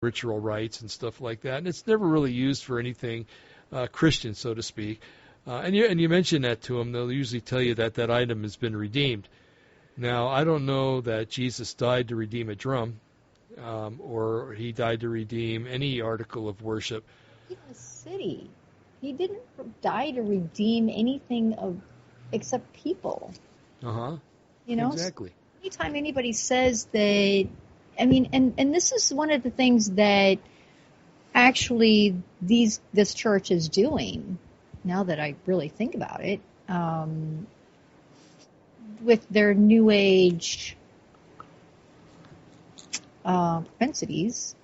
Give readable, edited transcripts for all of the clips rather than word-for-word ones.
ritual rites and stuff like that, and it's never really used for anything Christian, so to speak. And you mention that to them, they'll usually tell you that that item has been redeemed. Now, I don't know that Jesus died to redeem a drum, or he died to redeem any article of worship. Even a city. He didn't die to redeem anything except people. You know, exactly. So anytime anybody says that, I mean, and this is one of the things that actually this church is doing. Now that I really think about it, with their New Age propensities,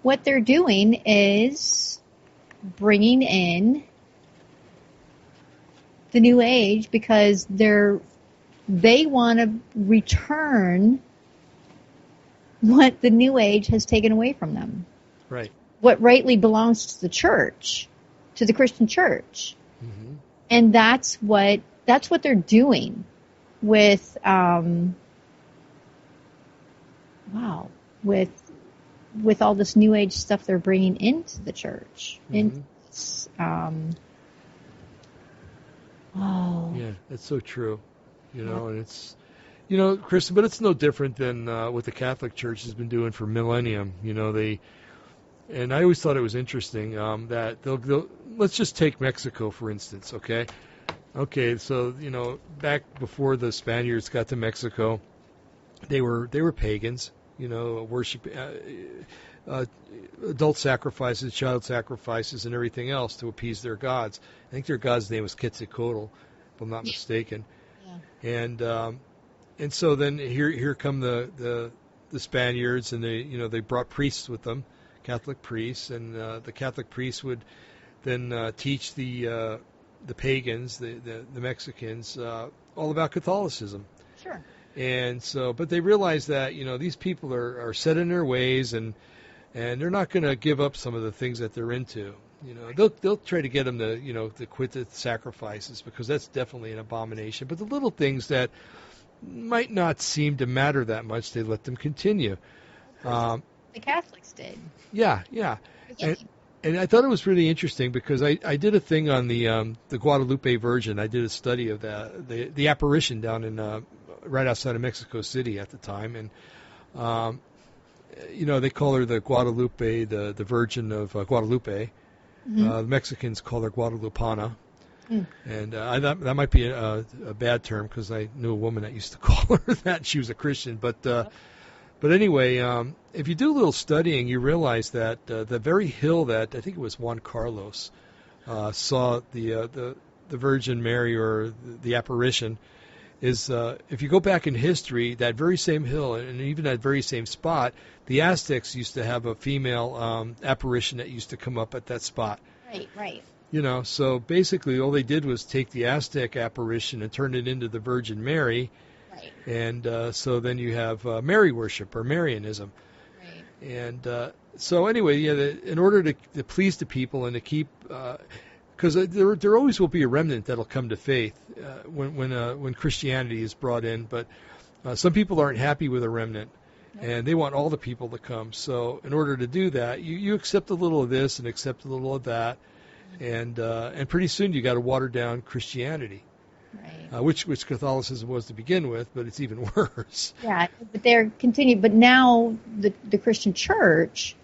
what they're doing is bringing in the New Age because they want to return what the New Age has taken away from them. Right. What rightly belongs to the church, to the Christian church. Mm-hmm. And that's what they're doing with with all this New Age stuff they're bringing into the church. Mm-hmm. Wow. Yeah, that's so true. And it's, Kristen, but it's no different than what the Catholic Church has been doing for millennium. And I always thought it was interesting that they'll let's just take Mexico, for instance, okay? Okay, so, back before the Spaniards got to Mexico, they were pagans, worship, adult sacrifices, child sacrifices, and everything else to appease their gods. I think their god's name was Quetzalcoatl, if I'm not mistaken. Yeah. And so then here come the Spaniards, and they brought priests with them, Catholic priests, and the Catholic priests would then teach the pagans, the Mexicans, all about Catholicism. Sure. And so, but they realize that these people are set in their ways, and they're not going to give up some of the things that they're into. They'll try to get them to quit the sacrifices, because that's definitely an abomination. But the little things that might not seem to matter that much, they let them continue. The Catholics did. Yeah. And I thought it was really interesting because I did a thing on the Guadalupe Virgin. I did a study of the apparition down in right outside of Mexico City at the time, and they call her the Guadalupe, the Virgin of Guadalupe. Mm-hmm. The Mexicans call her Guadalupana. Mm. And that might be a bad term, because I knew a woman that used to call her that. She was a Christian, but anyway, if you do a little studying, you realize that the very hill that I think it was Juan Carlos saw the Virgin Mary, or the apparition, is if you go back in history, that very same hill, and even that very same spot, the Aztecs used to have a female apparition that used to come up at that spot. Right. So basically all they did was take the Aztec apparition and turn it into the Virgin Mary. Right. And so then you have Mary worship, or Marianism. Right. And so anyway, in order to please the people and to keep, because there always will be a remnant that'll come to faith when Christianity is brought in, but some people aren't happy with a remnant, and they want all the people to come. So in order to do that, you accept a little of this and accept a little of that, and pretty soon you got to water down Christianity. Right. Which Catholicism was to begin with, but it's even worse. Yeah, but they're continuing. But now the Christian Church,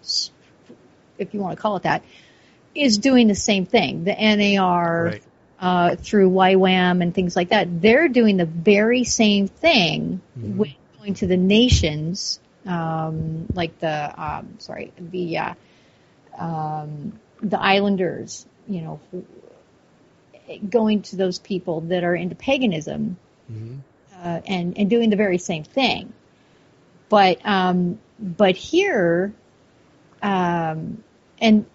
if you want to call it that, is doing the same thing. The NAR, right. Through YWAM and things like that, they're doing the very same thing, Mm-hmm. with going to the nations, like the islanders, going to those people that are into paganism, Mm-hmm. and doing the very same thing. But here, and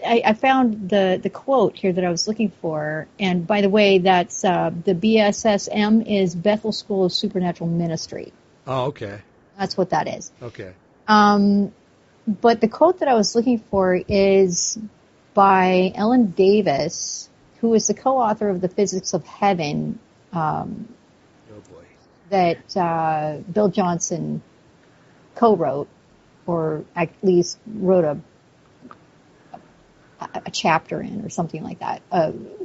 I found the quote here that I was looking for. And by the way, that's the BSSM is Bethel School of Supernatural Ministry. Oh, okay. That's what that is. Okay. But the quote that I was looking for is by Ellen Davis, who is the co-author of The Physics of Heaven, Oh boy. that Bill Johnson co-wrote. or at least wrote a chapter in or something like that,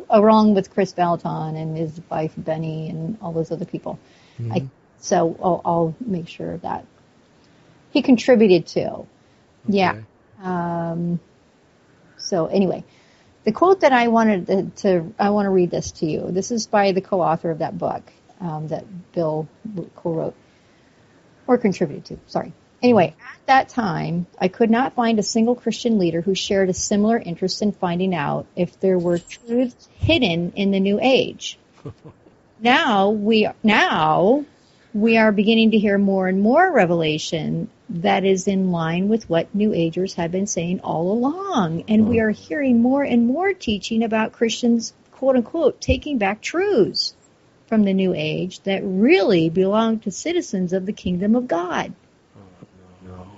along with Chris Valaton and his wife Benny and all those other people. Mm-hmm. So I'll make sure that he contributed to. Okay. Yeah. So anyway, the quote that I wanted I want to read this to you. This is by the co-author of that book that Bill co-wrote or contributed to. Sorry. Anyway, at that time, I could not find a single Christian leader who shared a similar interest in finding out if there were truths hidden in the New Age. Now we are beginning to hear more and more revelation that is in line with what New Agers have been saying all along. And we are hearing more and more teaching about Christians, quote unquote, taking back truths from the New Age that really belong to citizens of the kingdom of God.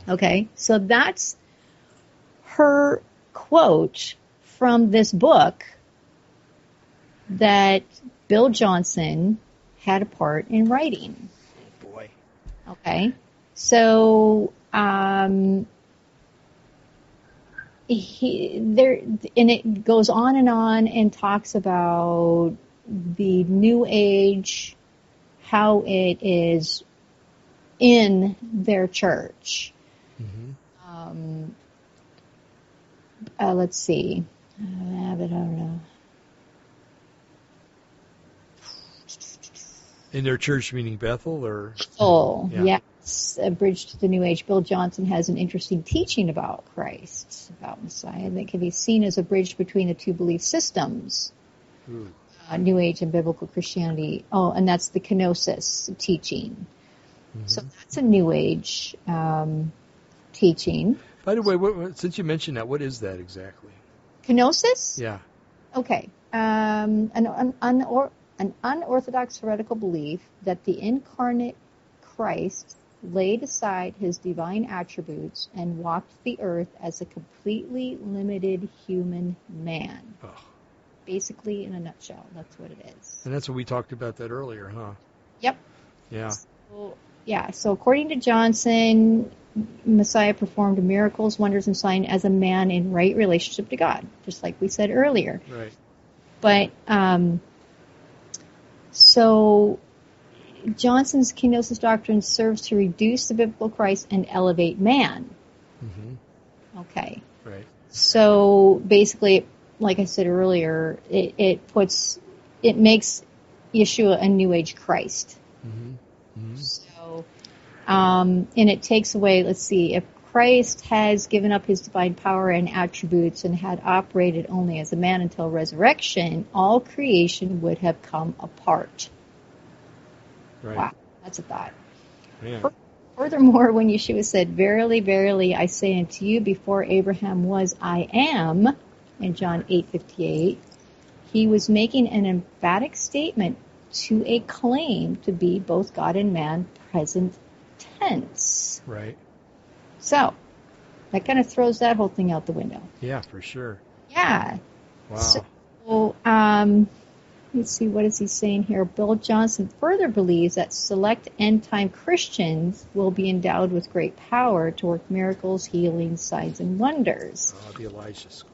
Okay, so that's her quote from this book that Bill Johnson had a part in writing. Boy. Okay, so it goes on and talks about the New Age, how it is in their church. Mm-hmm. Let's see. I don't know. In their church, meaning Bethel, or? Oh, Yeah. yes. A Bridge to the New Age. Bill Johnson has an interesting teaching about Christ, about Messiah, that can be seen as a bridge between the two belief systems, New Age and biblical Christianity. Oh, and that's the kenosis teaching. Mm-hmm. So that's a New Age teaching. By the way, since you mentioned that, what is that exactly? Kenosis? Yeah. Okay. An unorthodox heretical belief that the incarnate Christ laid aside his divine attributes and walked the earth as a completely limited human man. Oh. Basically, in a nutshell, that's what it is. And that's what we talked about that earlier, huh? Yep. Yeah. So according to Johnson, Messiah performed miracles, wonders, and signs as a man in right relationship to God, just like we said earlier. Right. But so Johnson's kenosis doctrine serves to reduce the biblical Christ and elevate man. Mm-hmm. Okay. Right. So basically, like I said earlier, it makes Yeshua a New Age Christ. Mm-hmm. Mm-hmm. So, and it takes away, let's see, if Christ has given up his divine power and attributes and had operated only as a man until resurrection, all creation would have come apart. Right. Wow, that's a thought. Yeah. Furthermore, when Yeshua said, "Verily, verily, I say unto you, before Abraham was, I am," in John 8:58, he was making an emphatic statement to a claim to be both God and man, present tense. Right. So, that kind of throws that whole thing out the window. Yeah, for sure. Yeah. Wow. So, let's see, what is he saying here? Bill Johnson further believes that select end-time Christians will be endowed with great power to work miracles, healings, signs, and wonders. The Elijah school.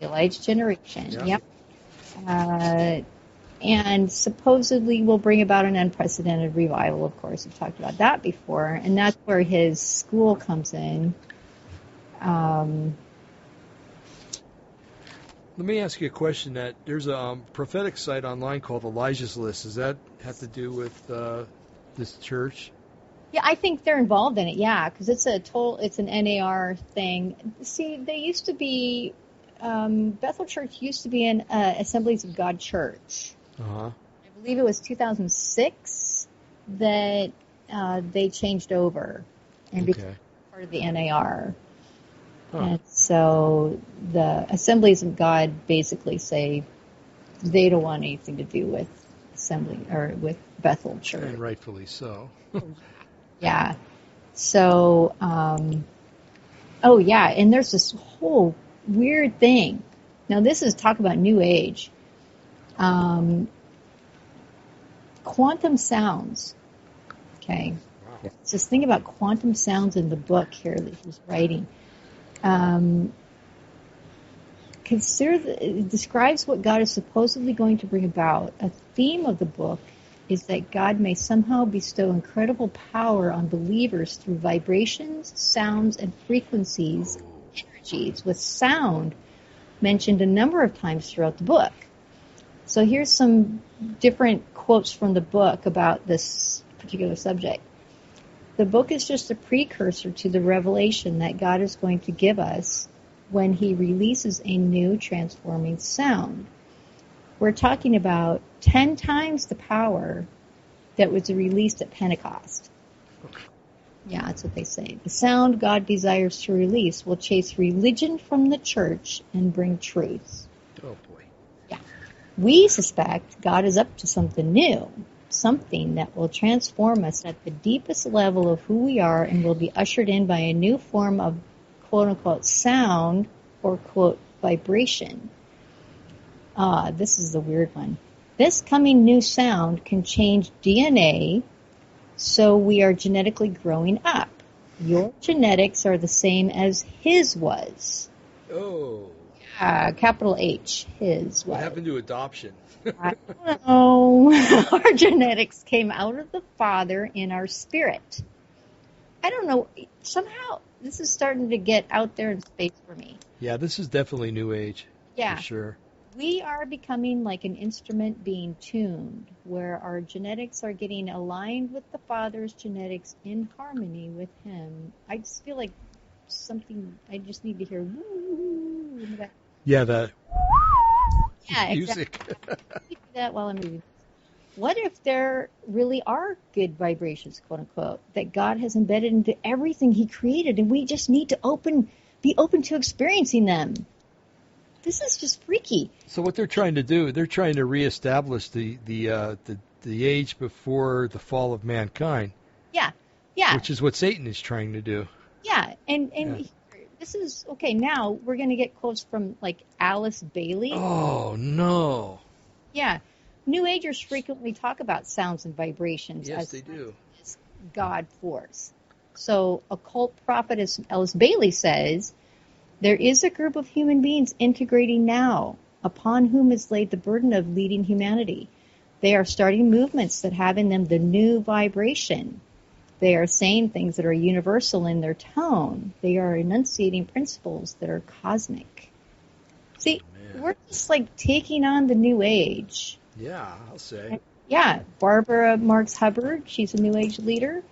The Elijah generation, yep. And supposedly will bring about an unprecedented revival, of course. We've talked about that before. And that's where his school comes in. Let me ask you a question. That there's a prophetic site online called Elijah's List. Does that have to do with this church? Yeah, I think they're involved in it, yeah, because it's an NAR thing. See, they used to be, Bethel Church used to be an Assemblies of God church. Uh-huh. I believe it was 2006 that they changed over and became part of the NAR. Huh. And so the Assemblies of God basically say they don't want anything to do with with Bethel Church. And rightfully so. Yeah. So, and there's this whole weird thing. Now, this is talk about New Age. Quantum sounds. Okay. Wow. Just think about quantum sounds in the book here that he's writing. It describes what God is supposedly going to bring about. A theme of the book is that God may somehow bestow incredible power on believers through vibrations, sounds, and frequencies, energies, with sound mentioned a number of times throughout the book. So here's some different quotes from the book about this particular subject. The book is just a precursor to the revelation that God is going to give us when he releases a new transforming sound. We're talking about 10 times the power that was released at Pentecost. Yeah, that's what they say. The sound God desires to release will chase religion from the church and bring truth. Oh, boy. Yeah. We suspect God is up to something new, something that will transform us at the deepest level of who we are and will be ushered in by a new form of quote-unquote sound or quote vibration. This is the weird one. This coming new sound can change DNA, so we are genetically growing up. Your genetics are the same as his was. Oh. Capital H, his was. What happened to adoption? I don't know. Our genetics came out of the Father in our spirit. I don't know. Somehow, this is starting to get out there in space for me. Yeah, this is definitely New Age. Yeah. For sure. We are becoming like an instrument being tuned, where our genetics are getting aligned with the Father's genetics in harmony with him. I just feel like something, I just need to hear woo in the back. Yeah, that music. Exactly. Do that while I'm reading. What if there really are good vibrations, quote unquote, that God has embedded into everything he created, and we just need to be open to experiencing them? This is just freaky. So what they're trying to do, they're trying to reestablish the age before the fall of mankind. Yeah, yeah. Which is what Satan is trying to do. Yeah, and this is, okay, now we're going to get quotes from, like, Alice Bailey. Oh, no. Yeah. New Agers frequently talk about sounds and vibrations. Yes, they do. As God force. So, occult prophetess Alice Bailey says, there is a group of human beings integrating now, upon whom is laid the burden of leading humanity. They are starting movements that have in them the new vibration. They are saying things that are universal in their tone. They are enunciating principles that are cosmic. See, we're just like taking on the new age. Yeah, I'll say. Yeah, Barbara Marks Hubbard, she's a new age leader.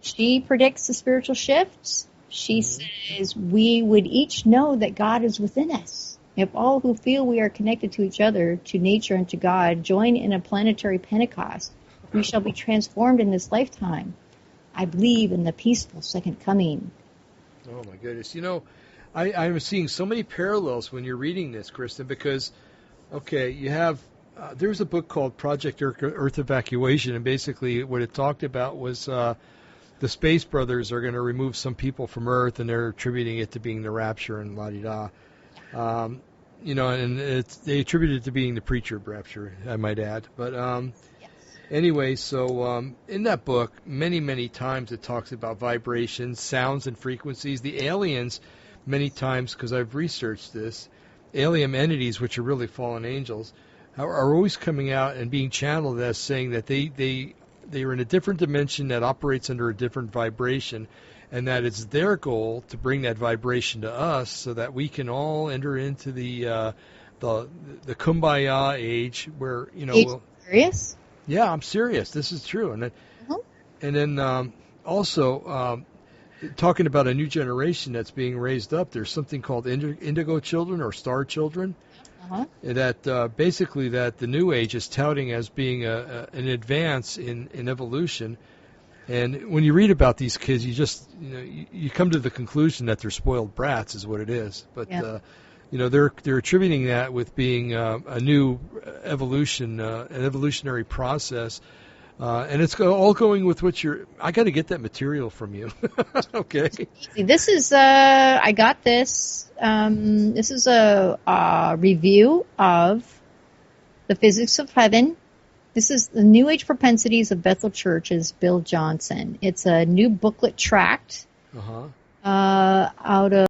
She predicts the spiritual shifts. She says we would each know that God is within us. If all who feel we are connected to each other, to nature, and to God join in a planetary Pentecost, we shall be transformed in this lifetime. I believe in the peaceful second coming. Oh, my goodness. You know, I'm seeing so many parallels when you're reading this, Kristin, because, okay, you have, there's a book called Project Earth Evacuation, and basically what it talked about was the Space Brothers are going to remove some people from Earth, and they're attributing it to being the rapture and la-di-da. You know, and they attribute it to being the preacher rapture, I might add. But anyway, so in that book, many, many times it talks about vibrations, sounds, and frequencies. The aliens, many times, because I've researched this, alien entities, which are really fallen angels, are always coming out and being channeled as saying that they are in a different dimension that operates under a different vibration, and that it's their goal to bring that vibration to us so that we can all enter into the kumbaya age where, you know. Are you serious? Yeah, I'm serious. This is true. And then also talking about a new generation that's being raised up, there's something called indigo children or star children. That basically that the New Age is touting as being an advance in evolution. And when you read about these kids, you just you come to the conclusion that they're spoiled brats is what it is. But they're attributing that with being a new evolution, an evolutionary process. And it's all going with what you're. I got to get that material from you. Okay. This is I got this. This is a review of The Physics of Heaven This is the New Age Propensities of Bethel Church is Bill Johnson. It's a new booklet tract out of